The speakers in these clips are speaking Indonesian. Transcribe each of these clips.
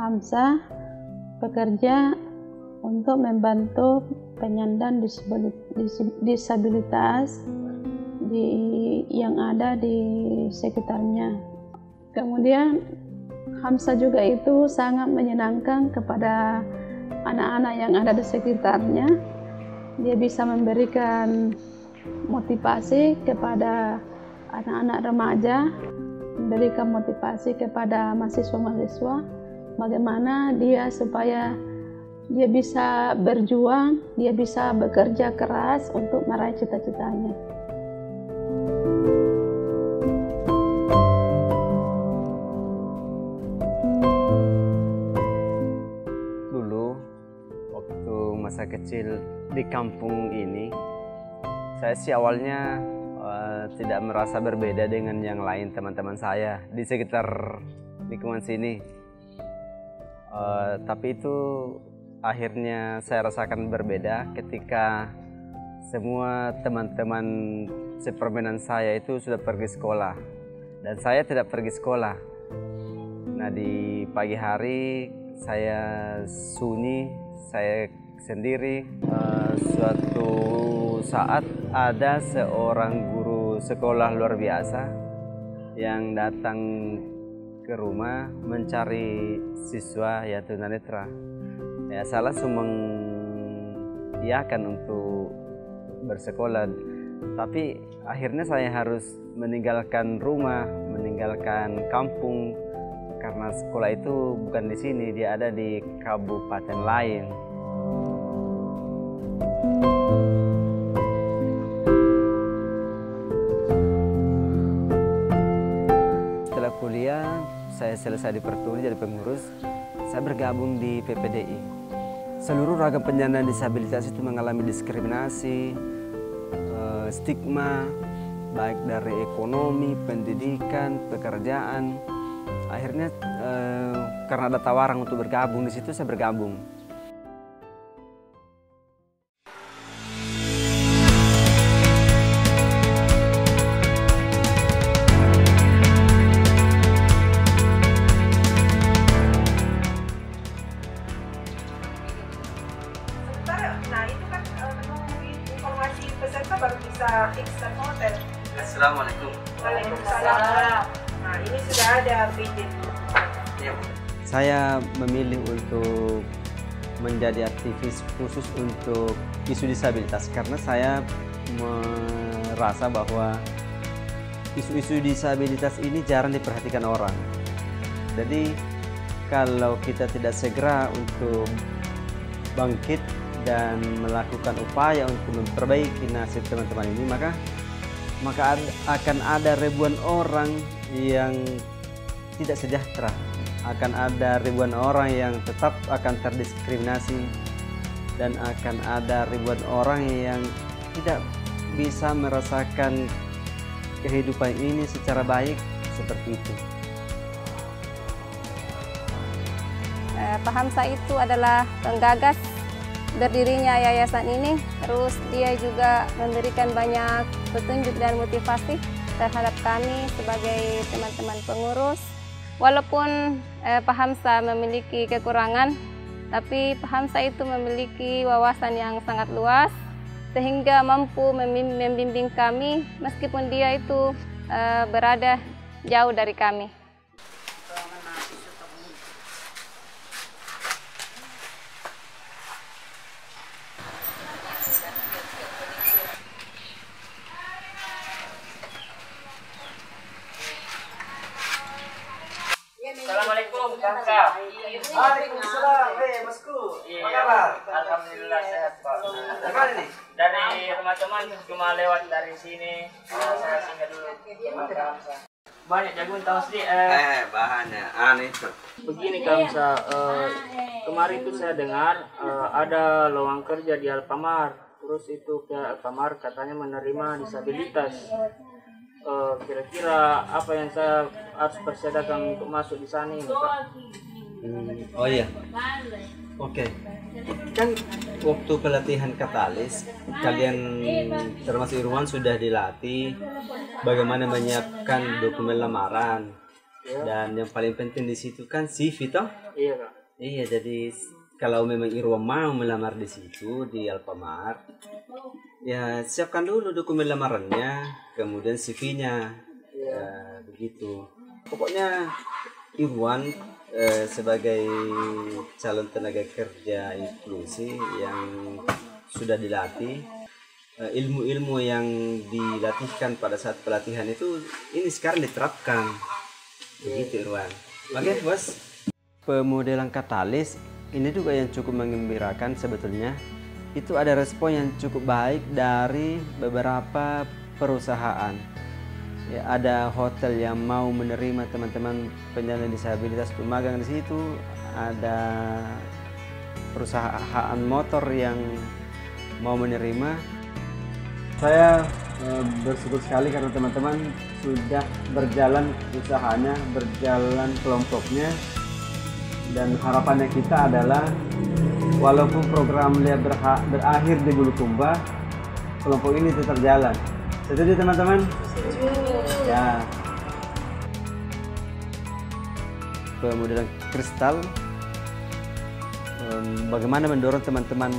Hamzah bekerja untuk membantu penyandang disabilitas yang ada di sekitarnya. Kemudian Hamzah juga itu sangat menyenangkan kepada anak-anak yang ada di sekitarnya. Dia bisa memberikan motivasi kepada anak-anak remaja, memberikan motivasi kepada mahasiswa-mahasiswa bagaimana dia supaya dia bisa berjuang, dia bisa bekerja keras untuk meraih cita-citanya. Dulu, waktu masa kecil di kampung ini, saya sih awalnya tidak merasa berbeda dengan yang lain teman-teman saya di sekitar lingkungan sini. Tapi itu akhirnya saya rasakan berbeda ketika semua teman-teman sepermainan saya itu sudah pergi sekolah dan saya tidak pergi sekolah. Nah, di pagi hari saya sunyi, saya sendiri. Suatu saat ada seorang guru sekolah luar biasa yang datang ke rumah mencari siswa yang tunanetra. Ya, saya langsung mengiyakan untuk bersekolah, tapi akhirnya saya harus meninggalkan rumah, meninggalkan kampung karena sekolah itu bukan di sini, dia ada di kabupaten lain. Setelah kuliah, saya selesai di Pertuni jadi pengurus. Saya bergabung di PPDI. Seluruh ragam penyandang disabilitas itu mengalami diskriminasi, stigma, baik dari ekonomi, pendidikan, pekerjaan. Akhirnya karena ada tawaran untuk bergabung di situ, saya bergabung. Nah, itu kan menunggu informasi peserta baru bisa X-Star Hotel. Assalamualaikum. Waalaikumsalam. Nah, ini sudah ada izin. Ya. Saya memilih untuk menjadi aktivis khusus untuk isu disabilitas karena saya merasa bahwa isu-isu disabilitas ini jarang diperhatikan orang. Jadi kalau kita tidak segera untuk bangkit dan melakukan upaya untuk memperbaiki nasib teman-teman ini, maka akan ada ribuan orang yang tidak sejahtera, akan ada ribuan orang yang tetap akan terdiskriminasi, dan akan ada ribuan orang yang tidak bisa merasakan kehidupan ini secara baik seperti itu. Pak Hamzah itu adalah penggagas berdirinya yayasan ini, terus dia juga memberikan banyak petunjuk dan motivasi terhadap kami sebagai teman-teman pengurus. Walaupun Pak Hamzah memiliki kekurangan, tapi Pak Hamzah itu memiliki wawasan yang sangat luas sehingga mampu membimbing kami meskipun dia itu berada jauh dari kami. Assalamualaikum, Kakak. Waalaikumsalam, Masku. Apa kabar? Alhamdulillah sehat, Pak. Dari mana nih? Dari rumah teman, cuma lewat dari sini. Saya singgah dulu. Banyak jagung tahu sih. Bahannya aneh tuh. Begini Kamsa, kemarin itu saya dengar ada lowongan kerja di Alfamart. Terus itu ke Alfamart katanya menerima disabilitas. Kira-kira apa yang saya harus persiapkan untuk masuk di sana ini, Pak? Oh iya, oke. Kan waktu pelatihan Katalis, kalian termasuk Irwan sudah dilatih bagaimana menyiapkan dokumen lamaran. Dan yang paling penting di situ kan CV toh? Iya, Kak. Iya, jadi kalau memang Irwan mau melamar di situ di Alfamart, ya siapkan dulu dokumen lamarannya, kemudian CV-nya, ya, begitu. Pokoknya Irwan sebagai calon tenaga kerja inklusi yang sudah dilatih, ilmu-ilmu yang dilatihkan pada saat pelatihan itu ini sekarang diterapkan, begitu Irwan. Oke, bos. Pemodelan katalis ini juga yang cukup menggembirakan sebetulnya. Itu ada respon yang cukup baik dari beberapa perusahaan. Ya, ada hotel yang mau menerima teman-teman penyandang disabilitas untuk magang di situ. Ada perusahaan motor yang mau menerima. Saya bersyukur sekali karena teman-teman sudah berjalan usahanya, berjalan kelompoknya. Dan harapannya kita adalah walaupun program LEAP berakhir di Bulukumba, kelompok ini tetap jalan. Setuju teman-teman? Setuju. Ya. Pemodelan kristal, bagaimana mendorong teman-teman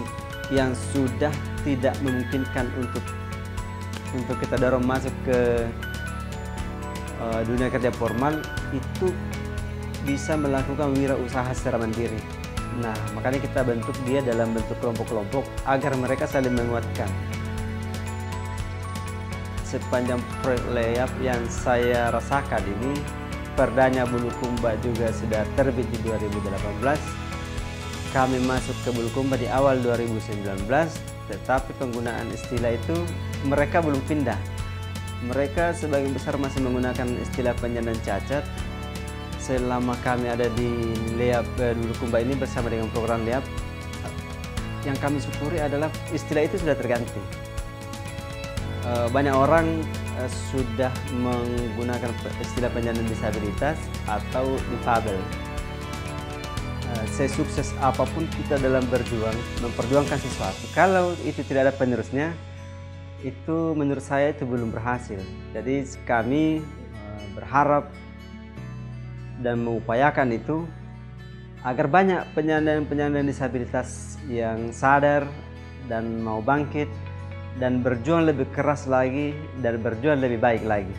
yang sudah tidak memungkinkan untuk kita dorong masuk ke dunia kerja formal itu bisa melakukan wirausaha secara mandiri. Nah, makanya kita bentuk dia dalam bentuk kelompok-kelompok agar mereka saling menguatkan. Sepanjang proyek LEAP yang saya rasakan ini, perdanya Bulukumba juga sudah terbit di 2018. Kami masuk ke Bulukumba di awal 2019, tetapi penggunaan istilah itu mereka belum pindah. Mereka sebagian besar masih menggunakan istilah penyandang cacat. Selama kami ada di LEAP Bulukumba ini bersama dengan program LEAP, yang kami syukuri adalah istilah itu sudah terganti. Banyak orang sudah menggunakan istilah penyandang disabilitas atau difabel. Sesukses apapun kita dalam memperjuangkan sesuatu, kalau itu tidak ada penerusnya, itu menurut saya itu belum berhasil. Jadi kami berharap dan mengupayakan itu agar banyak penyandang disabilitas yang sadar dan mau bangkit dan berjuang lebih keras lagi dan berjuang lebih baik lagi.